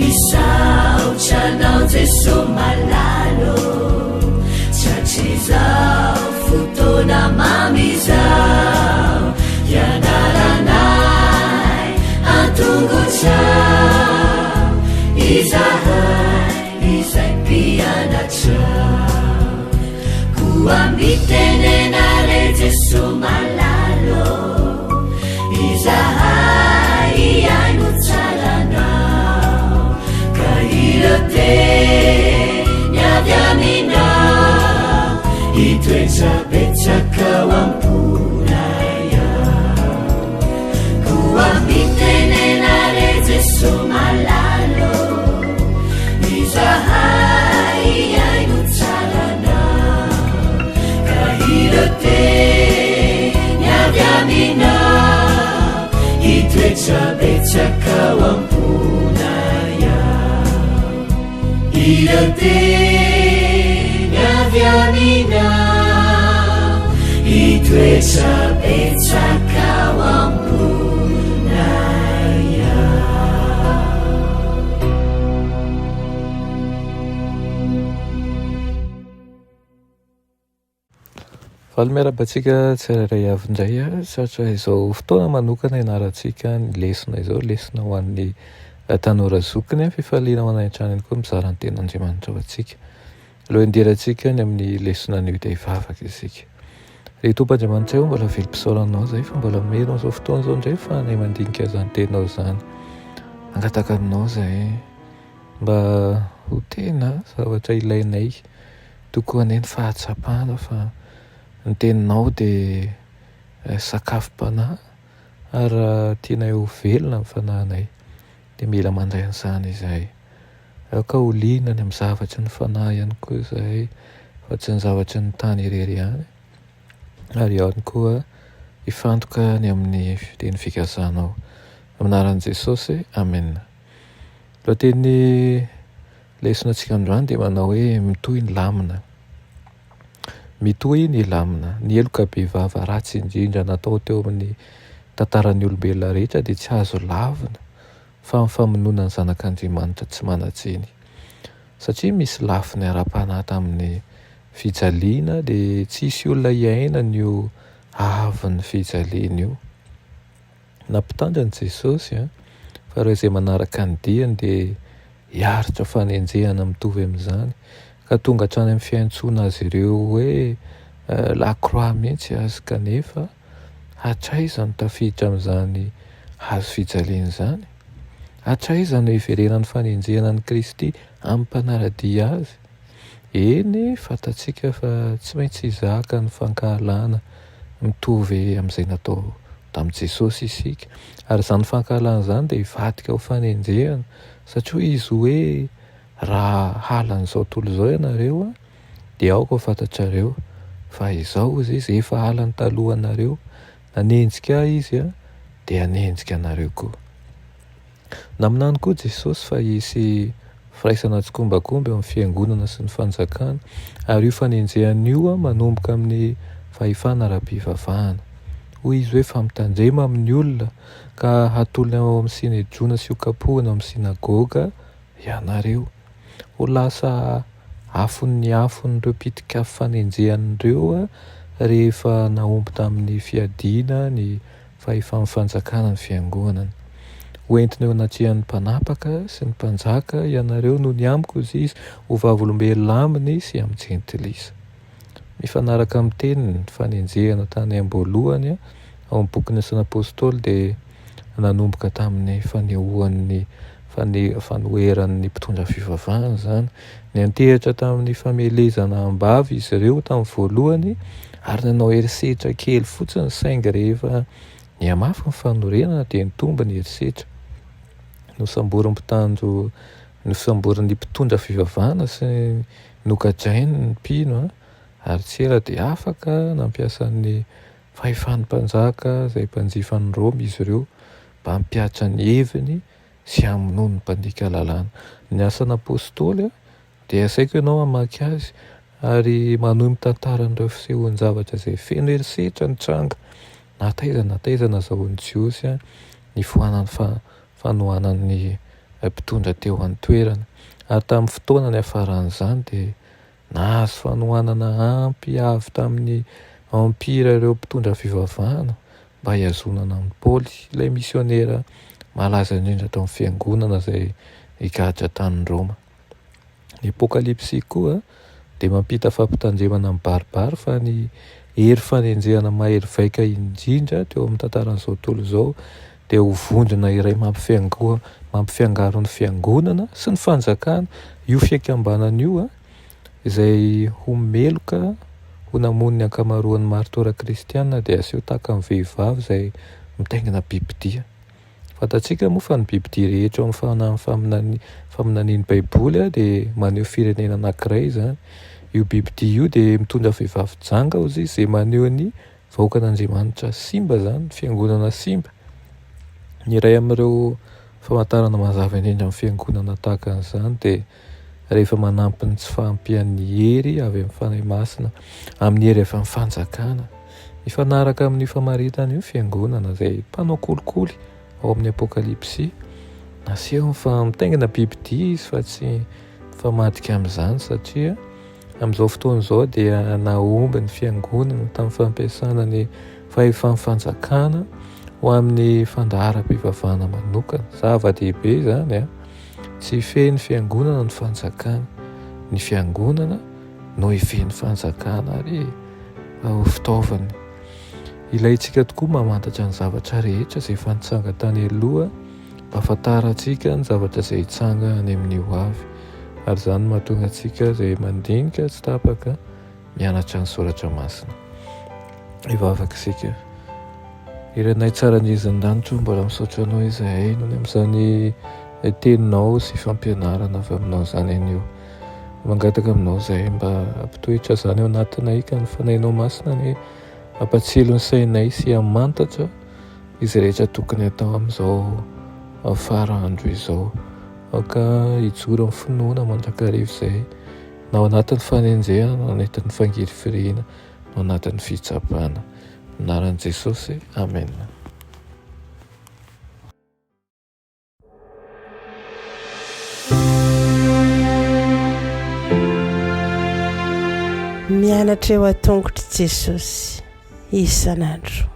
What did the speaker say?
misaotranao jeso malalo tratrizao fotona mamizao ianaranay antongotrao izahay izay mpianatrao koa mitenenare jeso malalo izahay iaino tsaranao ka irate niavy aminao itoetrabetsakao amponaya koa mitenenare jeso malalo izahay iaino tsaranao ka irate niavy aminao itoetrabetsakao amponaya irate niavy aminao itoetrabetsakao amponaya valy miarabantsika tsirairay avindray a satria izao fotoana manokana ianarantsika ny lesona izao lesona ho an'ny tanora zokiny a fifaliana ho anantrany koa mizara ny ten'andriamanitra ao antsika aloha indirantsika ny amin'ny lesona ny ode ivavaka isika ry tompoandriamanitra eo mbola velom-pisaoranao zay fa mbola menao zao fotoana zao ndray fa nay mandinika zany tenao zany angataka aminao zay mba ho tena zavatra ilainay tokoa ane ny fahatsapana fa ny teninao dia sakafom-panahy ary raha tianay ho velona amin'ny fanahinay dia mila mandray an'izany izahay ka ho linany amin'ny zavatry ny fanahy ihany koa izahay fa tsy ny zavatry ny tany irery ihany ary ihany koa hifantoka ny amin'ny teny fikazanao aminaran'i Jesosy amen. Lohateny lesonantsika androany dia manao hoe mitohy ny lamina. Mitohy ny lamina, ny eloka be vava ratsy indrindra natao teo amin'ny tantaran'ny olombelona rehetra dia tsy azo lavina fa ny famonoana ny zanak'Andriamanitra tsy manatsiny satria misy lafiny ara-panahy tamin'ny fijaliana dia tsisy olona iainana io avin'ny fijaliana io nampitandra ny Jesosy fa ireo izay manaraka ny diany dia hiaritra fanenjehana mitovy amin'izany ka tonga hatrany amin'ny fiaintsoana azy ireo hoe lakroa mihitsy azy kanefa hatraiza ny tafiditra amin'izany hazo fijaliana izany hatraiza no hiverenan'ny fanenjehana ny Kristy amin'ny mpanaradia azy eny fantatsika fa tsy maintsy hizaka ny fankahalana mitovy amin'izay natao tamin'i Jesosy isika ary izany fankahalana izany dia hivadika ho fanenjehana satria izy hoe raha halan'izao tontolo izao ianareo dia aoka ho fantatrareo fa izao izy efa halany talohanareo nanenjika izy dia hanenjika anareo koa naminany koa Jesosy fa hisy firaisana tsokombakomba amin'ny fiangonana sy ny fanjakana ary io fanenjehana io manomboka amin'ny fahefana ara-pivavahana hoy izy hoe famitandrema amin'ny olona ka hatolony ao amin'ny sinedrona sy okapohana amin'ny sinagoga ianareo ho lasa afon'ny afon'ireo pitika fanenjehan'ireo rehefa naomby tamin'ny fiadiana ny fahefan'ny fanjakana ny fiangonana hoentina eo anatrihan'ny mpanapaka sy ny mpanjaka ianareo no ny amiko izy izy ho vavolombelona aminy sy amin'ny jentilisa mifanaraka amin'ny teniny fanenjehana tany am-boalohany ao amin'ny bokin'ny Asana Apôstôly dia nanomboka tamin'ny fanehoan'ny fanoheran'ny mpitondra fivavahana izany ny antehitra tamin'ny famelezana ambavy izy ireo tamin'ny voalohany ary nanao herisetra kely fotsiny saingy rehefa niamafy ny fanorenana dia nitomba ny herisetra nosamborin'ny mpitondra fivavahana sy nokadrainy ny mpino ary tsy ela dia afaka nampiasan'ny fahefan'ny mpanjaka izay mpanjifa ny Roma izy ireo mba hampiatra ny heviny sy hamonoa ny mpandika lalàna ny Asana Apôstôly dia asaiko ianao hamaky azy ary manohy mitantaran'ireo fisehoan-javatra izay feno herisetra ny tranga nataiza nazahoan'ny Jiosy ny foanany fanohanan'ny mpitondra teo amin'ny toerana. Ary tamin'ny fotoana ny afaran'izany dia nahazo fanohanana ampy avy tamin'ny ampira ireo mpitondra fivavahana mba hiazonana amin'ny Paoly, ilay misionera malaza indrindra tao amin'ny fiangonana izay higadra tany Roma. Ny apokalipsy koa dia mampita fampitandremana amin'ny baribary fa ny hery fanenjehana mahery vaika indrindra teo amin'ny tantaran'izao tontolo izao dia ho vondrona iray mampifiangaro ny fiangonana sy ny fanjakana, io fiakambanana io izay ho meloka ho namono ny ankamaroan'ny martora kristianina dia aseho tahaka amin'ny vehivavy izay mitaingina bibidia. Fantatsika moa fa ny bibidia rehetra eo amin'ny faminanian'ny baiboly dia maneho firenena anankiray izany. Io bibidia io dia mitondra vehivavy janga ozy izay maneho ny vahoakan'Andriamanitra simba izany, fiangonana simba. Ny iray amin'ireo famantarana mazava indrindra amin'ny fiangonana tahaka an'izany dia rehefa manampy ny tsy fahampian'ny hery avy amin'ny fanahy masina amin'ny hery avy amin'ny fanjakana. Mifanaraka amin'ny famaritana io fiangonana izay mpanao kolikoly ao amin'ny apokalipsy naseho fa mitaingina bibidia izy fa tsy mifamadika amin'izany satria amin'izao fotoana izao dia nahomby ny fiangonana tamin'ny fampiasana ny fahefan'ny fanjakana ho amin'ny fandaharam-pivavahana manokana. Zava-dehibe izany tsy ifehy ny fiangonana ny fanjakana, ny fiangonana no ifehy ny fanjakana ary fitaovany. Ilayntsika tokoa mamantatra ny zavatra rehetra izay efa nitsanga tany aloha mba ahafantarantsika ny zavatra izay hitsanga any amin'ny ho avy. Ary izany mahatonga antsika izay mandinika tsy tapaka mianatra ny soratra masina. Hivavaka isika. Irenay tsara indrindran-danitra mbola misaotra anao izahay noho amin'izany teninao sy fampianarana avy aminao izany anio. Mangataka aminao izahay mba ampitoetra izany ao anatinay ka ny fanahinao masina ny ampatsilo ny sainay sy hamantatra izy rehetra tokony atao amin'izao farandro izao. Ka hijoro amin'ny finoana mandrakariva izay na ao anatin'ny fanenjehana, na anatin'ny fangirifirihana, na anatin'ny fitsapana. Anaran'i Jesosy, amen. Mianatra eo an-tongotra Jesosy isan'andro.